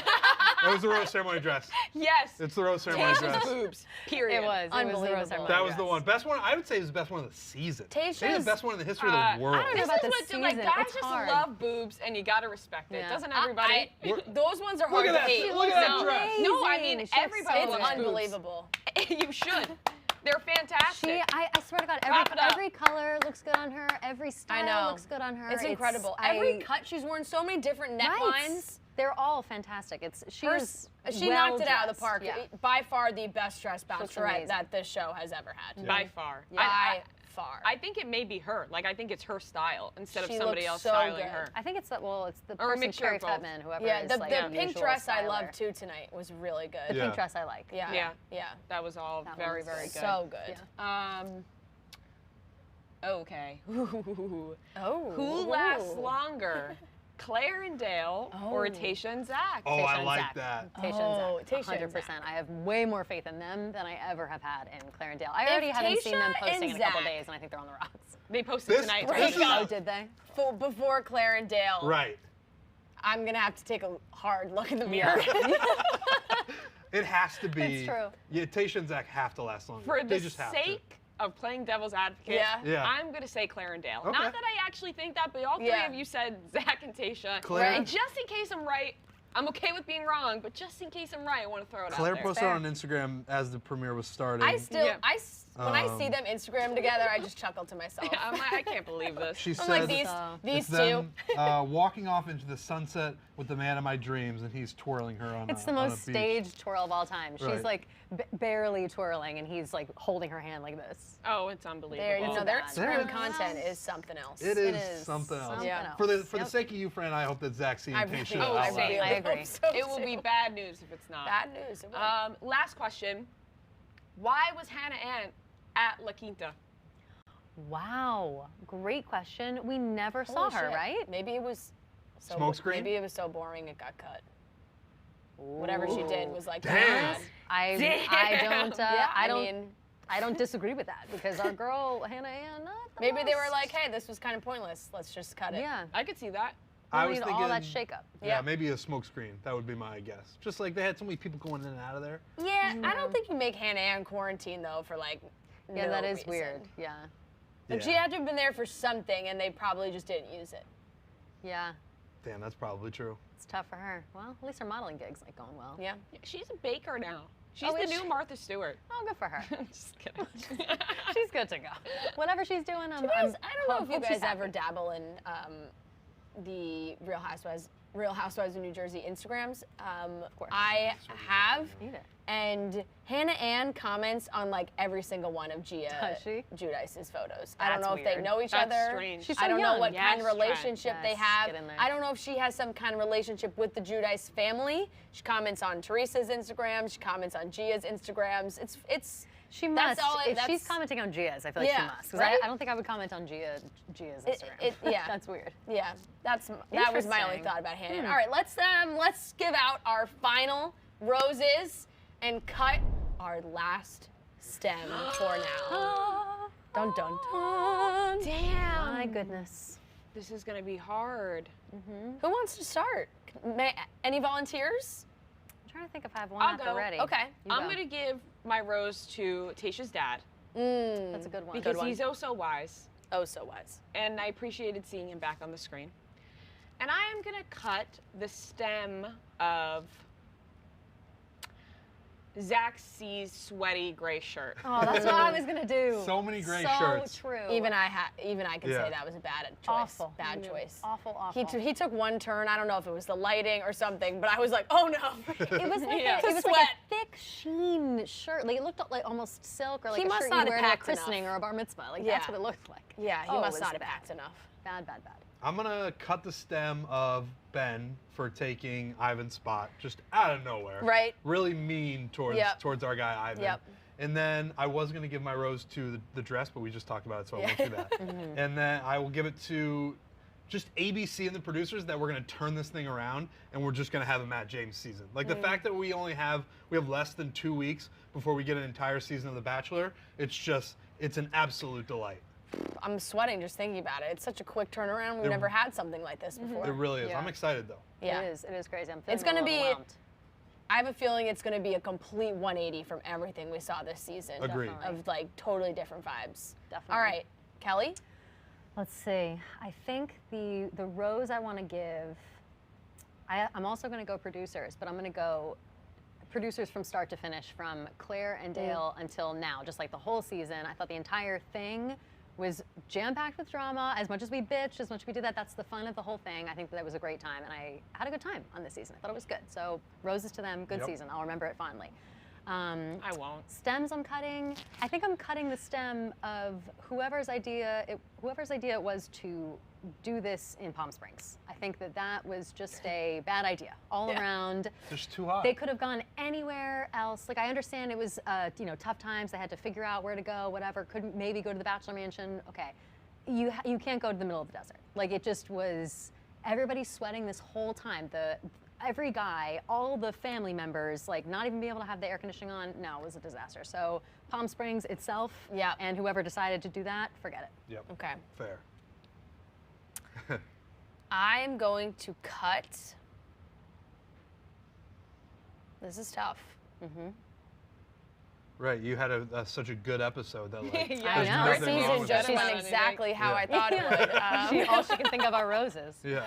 It was the rose ceremony dress. Yes. It's the rose ceremony Tayshia's dress. boobs. Period. It was. It was the rose ceremony That was dress. the one. Best one. I would say it was the best one of the season. Tayshia's- Maybe the best one in the history of the world. I don't know about the Like, season. guys It's just hard. love boobs, and you gotta respect it. Yeah. Doesn't everybody? Those ones are Look hard at to that. hate. Look at that dress. No, I Amazing. mean She looks everybody It's loves boobs. unbelievable. You should. They're fantastic. I swear to God, Wrap it up. every color looks good on her. Every style know. looks good on her. It's incredible. Every cut, she's worn so many different necklines. They're all fantastic. She was knocked it out of the park. Yeah. By far the best dressed looks Bachelorette amazing. that this show has ever had. By far. By far. I think it may be her. Like, I think it's her style instead of She somebody looks else so styling good. her. I think it's it's the Or a person, mixture Carrie of both. Fettman, whoever Yeah, is the like pink usual dress I styler. loved too tonight was really good. The Yeah. pink dress I like. Yeah. Yeah. Yeah. That was all That very, one was very good. So good. Yeah. Okay. Oh. Who lasts longer? Claire and Dale or Tayshia and Zach? Oh, Tayshia I and like Zach. that. Tayshia and Zach, Tayshia and 100%. Zach. I have way more faith in them than I ever have had in Claire and Dale. I already haven't seen them Tayshia posting and in a couple Zach- days, and I think they're on the rocks. They posted This- tonight. this Right? is a- Oh, did they? Before Claire and Dale, Right. I'm going to have to take a hard look in the mirror. It has to be. It's true. Yeah, Tayshia and Zach have to last longer. For they the just have sake of playing devil's advocate, Yeah. I'm going to say Claire and Dale. Okay. Not that I actually think that, but all three Yeah. of you said Zach and Tayshia. Claire- And just in case I'm right, I'm okay with being wrong, but just in case I'm right, I want to throw it to. Claire out there. posted Fair. on Instagram as the premiere was starting. I still, Yeah. when I see them Instagram together, I just chuckle to myself. Yeah, I'm like, I can't believe this. She I'm said like, So- these it's two. them walking off into the sunset with the man of my dreams, and he's twirling her on. It's a, the on most a beach. staged twirl of all time. She's Right. like barely twirling, and he's like holding her hand like this. Oh, it's unbelievable. Their bad. Instagram content is something else. It It is something else. Yeah. For the Yep. sake of you, Fran, I hope that Zach seeing I Tayshia really, Oh, out I loud. really I agree. hope so It will be too. bad news if it's not. Bad news. It will. Last question. Why was Hannah Ann at La Quinta? Wow, great question. We never Holy saw her, shit. right? Maybe it was so Smokescreen? Maybe it was so boring it got cut. Whatever she did was like Damn. bad. I don't. Yeah, I I don't. mean, I don't disagree with that because our girl Hannah Ann. not the maybe they were most. like, hey, this was kind of pointless. Let's just cut it. Yeah. I could see that. We I don't was need thinking all that shakeup. Yeah, Yeah. maybe a smoke screen. That would be my guess. Just like they had so many people going in and out of there. Yeah, I don't think you make Hannah Ann quarantine though for like. Yeah, no that is reason. weird. Yeah. Like she Yeah. had to have been there for something, and they probably just didn't use it. Yeah. Damn, that's probably true. It's tough for her. Well, at least her modeling gig's like going well. Yeah. She's a baker now. She's Oh, the is new she? Martha Stewart. Oh, good for her. Just kidding. She's good to go. Whatever she's doing, You guys, I don't know if you hope she's guys ever happy. dabble in the Real Housewives of New Jersey Instagrams. Of course. I have, Need it. and Hannah Ann comments on like every single one of Does Gia she? Giudice's photos. I don't That's know if they weird. know each That's other. strange. She's I so don't know young. what kind of Yes, Trent. relationship they Yes, have. get in there. I don't know if she has some kind of relationship with the Giudice family. She comments on Teresa's Instagram. She comments on Gia's Instagrams. It's. She That's must. all If that's- she's commenting on Gia's, I feel like Yeah, she must. Because right? I don't think I would comment on Gia's It- Instagram. yeah. That's weird. Yeah, that was my only Interesting. thought about Hannah. Hmm. All right, let's give out our final roses and cut our last stem for now. Dun dun dun. Damn. My goodness. This is going to be hard. Who wants to start? Any volunteers? I'm trying to think if I have one I'll at the go. ready. Okay. You I'm go. going to give my rose to Tayshia's dad That's a good one. because one. he's oh so wise. Oh, so wise. And I appreciated seeing him back on the screen. And I am going to cut the stem of Zach C's sweaty gray shirt. Oh, that's what I was gonna do. So many gray so shirts. True. Even I could Yeah. say that was a bad choice. Awful. Bad choice. Awful. Awful. He took one turn. I don't know if it was the lighting or something, but I was like, oh no. It was like Yeah. it was Sweat. like a thick sheen shirt. Like it looked like almost silk or like He a must shirt not you have wear at a packed christening enough. or a bar mitzvah. Like Yeah. that's what it looked like. Yeah, he Oh, it must was not have bad. packed enough. Bad. I'm gonna cut the stem of Ben for taking Ivan's spot just out of nowhere. Right. Really mean towards Yep. towards our guy Ivan. Yep. And then I was gonna give my rose to the dress, but we just talked about it, so I won't do that. And then I will give it to just ABC and the producers that we're going to turn this thing around and we're just going to have a Matt James season. Like the fact that we have less than 2 weeks before we get an entire season of The Bachelor, it's an absolute delight. I'm sweating just thinking about it. It's such a quick turnaround. We've never had something like this before. It really is. Yeah. I'm excited though. Yeah. It is crazy. I'm feeling It's going to a little be, overwhelmed. I have a feeling it's going to be a complete 180 from everything we saw this season. Agreed. Of like totally different vibes. Definitely. All right, Kelly? Let's see. I think the rose I want to give, I'm also going to go producers, but I'm going to go producers from start to finish, from Claire and Dale until now, just like the whole season. I thought the entire thing was jam-packed with drama. As much as we bitched, as much as we did that, that's the fun of the whole thing. I think that was a great time, and I had a good time on this season. I thought it was good. So roses to them, good season. I'll remember it fondly. I won't. Stems I'm cutting. I think I'm cutting the stem of whoever's idea it was to do this in Palm Springs. I think that was just a bad idea all around. Just too hot. They could have gone anywhere else. Like I understand it was tough times. They had to figure out where to go, whatever. Couldn't maybe go to the Bachelor Mansion. Okay, you can't go to the middle of the desert. Like it just was. Everybody sweating this whole time. Every guy, all the family members, like not even be able to have the air conditioning on. No, it was a disaster. So Palm Springs itself, and whoever decided to do that, forget it. Yep. Okay. Fair. I'm going to cut. This is tough. Right, you had such a good episode that like Yeah, there's I know. This nothing wrong season with just that. went exactly how I thought it would. All she can think of are roses. Yeah.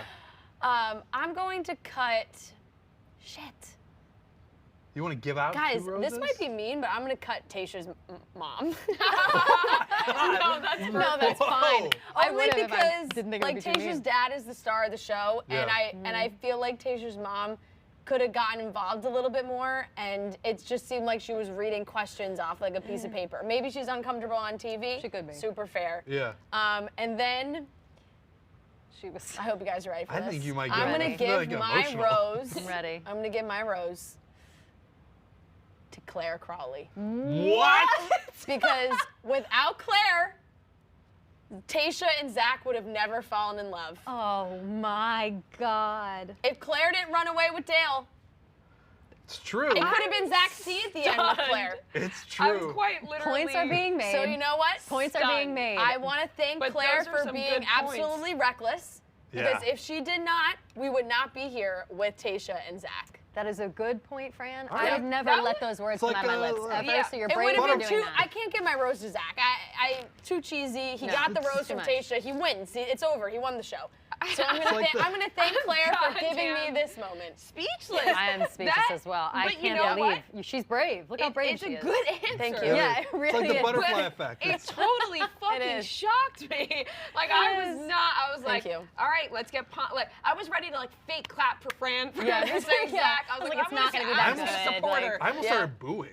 I'm going to cut. Shit. You want to give out Guys, 2 roses? this might be mean, but I'm going to cut Tayshia's mom. No, that's Whoa. I Only would've if I because didn't think it would like be too Tayshia's mean. dad is the star of the show, and Yeah. I feel like Tayshia's mom could have gotten involved a little bit more, and it just seemed like she was reading questions off like a piece of paper. Maybe she's uncomfortable on TV. She could be. Super fair. Yeah. And then She was. I hope you guys are ready for I this. think you might I'm get- gonna I feel like give get my emotional. rose. I'm ready. I'm gonna give my rose to Claire Crawley. What? Because without Claire, Tayshia and Zach would have never fallen in love. Oh my God. If Claire didn't run away with Dale, It's true. it could have been Zach's tea at the end with Claire. It's I'm true. quite literally. Points are being made. So you know what? Points are being made. I want to thank But Claire those are for some being good points. absolutely reckless. Yeah. Because if she did not, we would not be here with Tayshia and Zach. That is a good point, Fran. All I right. would never That let would- those words It's come like out of my a- lips ever, yeah. so you're It brave would for have doing been too. that. I can't give my rose to Zach. I too cheesy. He No, got the it's rose too from much. Tayshia. He wins. It's over. He won the show. So I'm like the- gonna thank Claire for God giving damn. me this moment. Speechless. I am speechless That- as well. I but you can't know believe what? she's brave. Look how brave It's she a is. good answer. Thank you. Yeah, it It's really like the is. butterfly But effect. It totally fucking is. shocked me. Like I was not. I was Thank like, you. all right, let's get like I was ready to like fake clap for Fran for Yeah, saying yeah. Zach. I was like, it's not gonna gonna be that I'm gonna good, support like- her. I almost Yeah. started booing.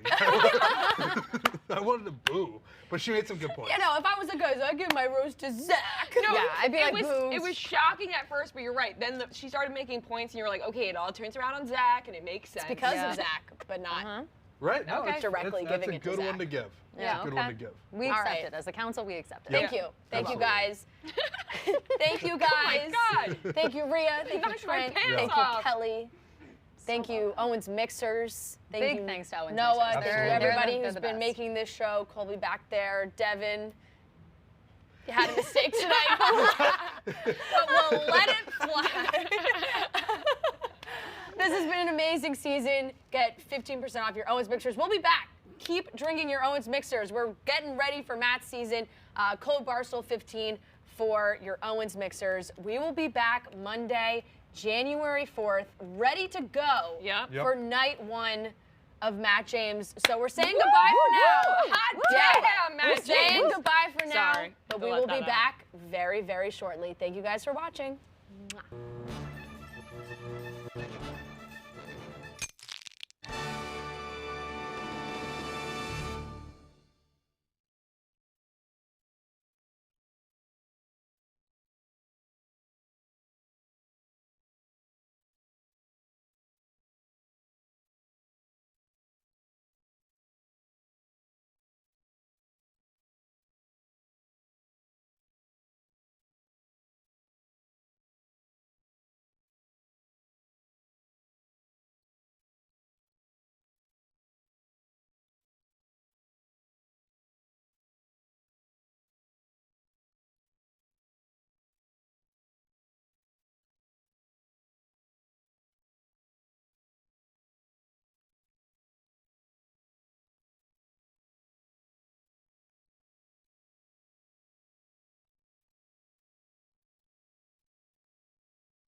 I wanted to boo, but she made some good points. You know, if I was a guy, I'd give my rose to Zach. No, Yeah, I'd be it like, was, boo. it was shocking at first, but you're right. Then she started making points, and you're like, okay, it all turns around on Zach, and it makes sense. Because Yeah. of Zach, but not. Right? No, Okay. it's, Directly that's giving a it to good one Zach. to give. Yeah, It's a good okay. one to give. We All accept right. it. As a council, we accept it. Thank Yep. you. Thank you, Absolutely. guys. Thank you, guys. God. Thank you, Rhea. Thank you, knocked my Trent. pants Thank you, off. Kelly. Thank you, Owens Mixers. Thank Big you, thanks to Owens Noah. Mixers. Thank you, Absolutely. everybody They're who's the been best. making this show. Colby back there, Devin. You had a mistake tonight, but we'll let it fly. This has been an amazing season. Get 15% off your Owens Mixers. We'll be back. Keep drinking your Owens Mixers. We're getting ready for Matt's season. Code Barstool 15 for your Owens Mixers. We will be back Monday, January 4th, ready to go Yep. Yep. for night 1 of Matt James. So we're saying goodbye for now. Hot Yeah. damn, Matt We're saying James. goodbye for now, Sorry. but To we let will be that out. back very, very shortly. Thank you guys for watching. Mwah.